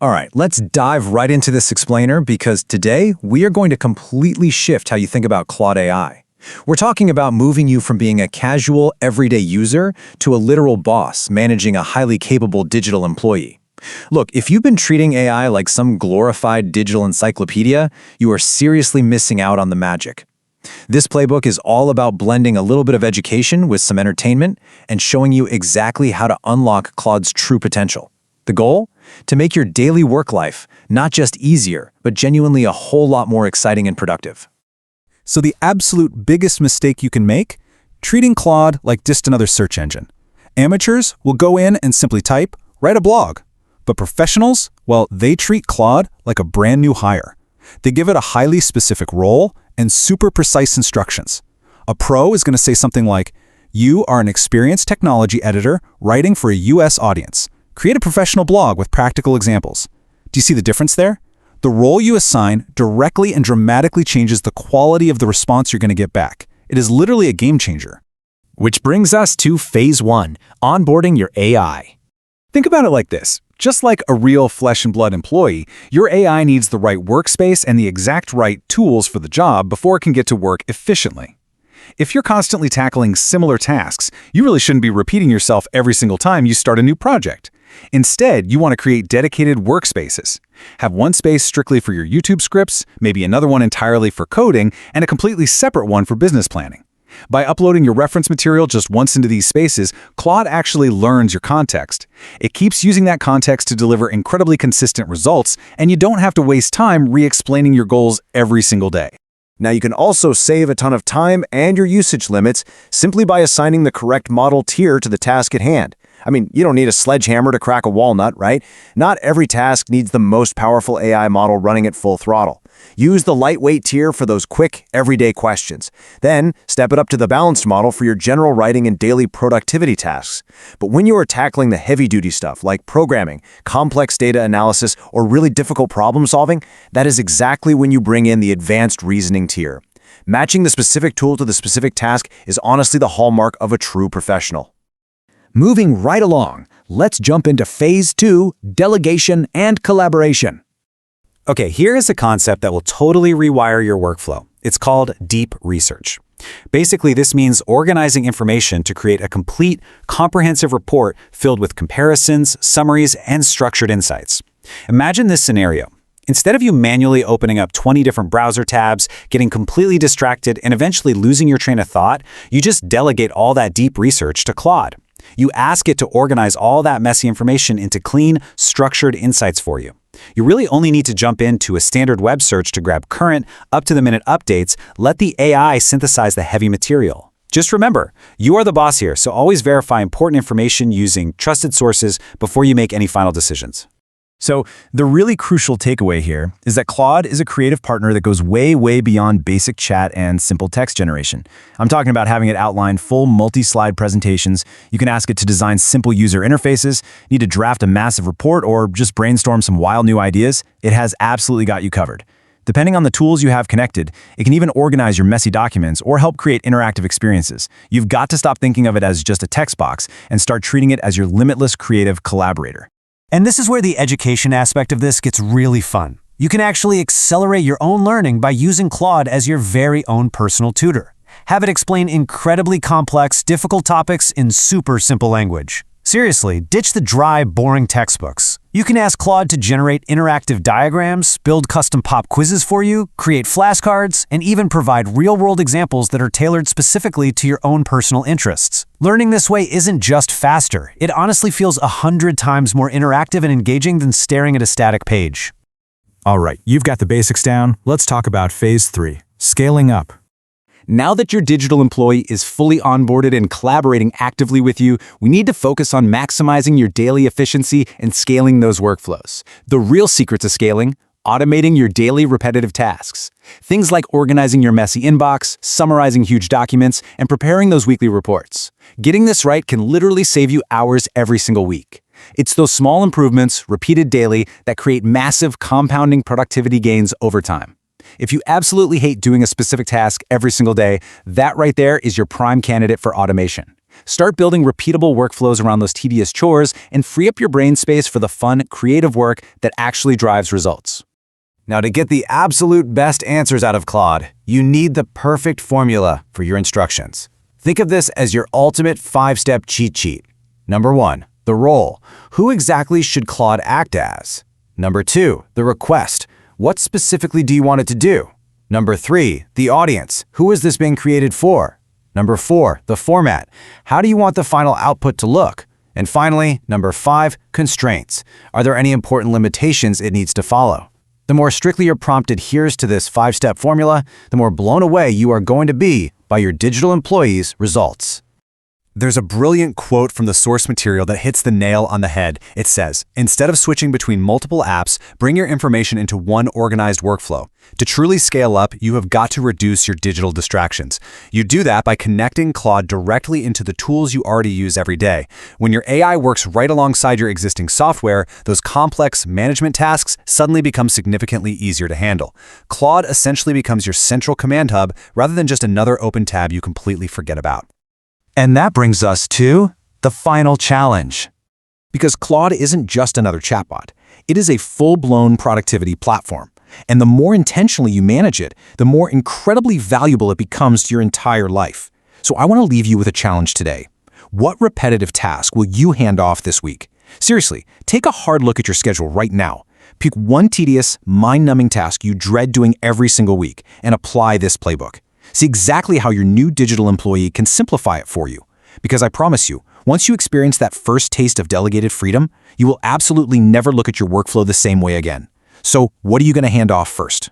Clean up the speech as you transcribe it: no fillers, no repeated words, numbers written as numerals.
All right, let's dive right into this explainer because today we are going to completely shift how you think about Claude AI. We're talking about moving you from being a casual, everyday user to a literal boss managing a highly capable digital employee. Look, if you've been treating AI like some glorified digital encyclopedia, you are seriously missing out on the magic. This playbook is all about blending a little bit of education with some entertainment and showing you exactly how to unlock Claude's true potential. The goal? To make your daily work life not just easier, but genuinely a whole lot more exciting and productive. So the absolute biggest mistake you can make? Treating Claude like just another search engine. Amateurs will go in and simply type, write a blog. But professionals, well, they treat Claude like a brand new hire. They give it a highly specific role and super precise instructions. A pro is going to say something like, you are an experienced technology editor writing for a US audience. Create a professional blog with practical examples. Do you see the difference there? The role you assign directly and dramatically changes the quality of the response you're going to get back. It is literally a game changer. Which brings us to phase 1, onboarding your AI. Think about it like this. Just like a real flesh and blood employee, your AI needs the right workspace and the exact right tools for the job before it can get to work efficiently. If you're constantly tackling similar tasks, you really shouldn't be repeating yourself every single time you start a new project. Instead, you want to create dedicated workspaces. Have one space strictly for your YouTube scripts, maybe another one entirely for coding, and a completely separate one for business planning. By uploading your reference material just once into these spaces, Claude actually learns your context. It keeps using that context to deliver incredibly consistent results, and you don't have to waste time re-explaining your goals every single day. Now you can also save a ton of time and your usage limits simply by assigning the correct model tier to the task at hand. I mean, you don't need a sledgehammer to crack a walnut, right? Not every task needs the most powerful AI model running at full throttle. Use the lightweight tier for those quick, everyday questions. Then, step it up to the balanced model for your general writing and daily productivity tasks. But when you are tackling the heavy-duty stuff like programming, complex data analysis, or really difficult problem solving, that is exactly when you bring in the advanced reasoning tier. Matching the specific tool to the specific task is honestly the hallmark of a true professional. Moving right along, let's jump into phase 2, delegation and collaboration. Okay, here is a concept that will totally rewire your workflow. It's called deep research. Basically, this means organizing information to create a complete, comprehensive report filled with comparisons, summaries, and structured insights. Imagine this scenario. Instead of you manually opening up 20 different browser tabs, getting completely distracted, and eventually losing your train of thought, you just delegate all that deep research to Claude. You ask it to organize all that messy information into clean, structured insights for you. You really only need to jump into a standard web search to grab current, up-to-the-minute updates. Let the AI synthesize the heavy material. Just remember, you are the boss here, so always verify important information using trusted sources before you make any final decisions. So, the really crucial takeaway here is that Claude is a creative partner that goes way, way beyond basic chat and simple text generation. I'm talking about having it outline full multi-slide presentations. You can ask it to design simple user interfaces, need to draft a massive report, or just brainstorm some wild new ideas. It has absolutely got you covered. Depending on the tools you have connected, it can even organize your messy documents or help create interactive experiences. You've got to stop thinking of it as just a text box and start treating it as your limitless creative collaborator. And this is where the education aspect of this gets really fun. You can actually accelerate your own learning by using Claude as your very own personal tutor. Have it explain incredibly complex, difficult topics in super simple language. Seriously, ditch the dry, boring textbooks. You can ask Claude to generate interactive diagrams, build custom pop quizzes for you, create flashcards, and even provide real-world examples that are tailored specifically to your own personal interests. Learning this way isn't just faster. It honestly feels 100 times more interactive and engaging than staring at a static page. All right, you've got the basics down. Let's talk about phase 3, scaling up. Now that your digital employee is fully onboarded and collaborating actively with you, we need to focus on maximizing your daily efficiency and scaling those workflows. The real secret to scaling: automating your daily repetitive tasks. Things like organizing your messy inbox, summarizing huge documents, and preparing those weekly reports. Getting this right can literally save you hours every single week. It's those small improvements, repeated daily, that create massive compounding productivity gains over time. If you absolutely hate doing a specific task every single day, that right there is your prime candidate for automation. Start building repeatable workflows around those tedious chores and free up your brain space for the fun, creative work that actually drives results. Now, to get the absolute best answers out of Claude, you need the perfect formula for your instructions. Think of this as your ultimate 5-step cheat sheet. Number 1, the role. Who exactly should Claude act as? Number 2, the request. What specifically do you want it to do? Number 3, the audience. Who is this being created for? Number 4, the format. How do you want the final output to look? And finally, number 5, constraints. Are there any important limitations it needs to follow? The more strictly your prompt adheres to this 5-step formula, the more blown away you are going to be by your digital employees' results. There's a brilliant quote from the source material that hits the nail on the head. It says, instead of switching between multiple apps, bring your information into one organized workflow. To truly scale up, you have got to reduce your digital distractions. You do that by connecting Claude directly into the tools you already use every day. When your AI works right alongside your existing software, those complex management tasks suddenly become significantly easier to handle. Claude essentially becomes your central command hub rather than just another open tab you completely forget about. And that brings us to the final challenge. Because Claude isn't just another chatbot. It is a full-blown productivity platform. And the more intentionally you manage it, the more incredibly valuable it becomes to your entire life. So I want to leave you with a challenge today. What repetitive task will you hand off this week? Seriously, take a hard look at your schedule right now. Pick one tedious, mind-numbing task you dread doing every single week and apply this playbook. See exactly how your new digital employee can simplify it for you. Because I promise you, once you experience that first taste of delegated freedom, you will absolutely never look at your workflow the same way again. So what are you going to hand off first?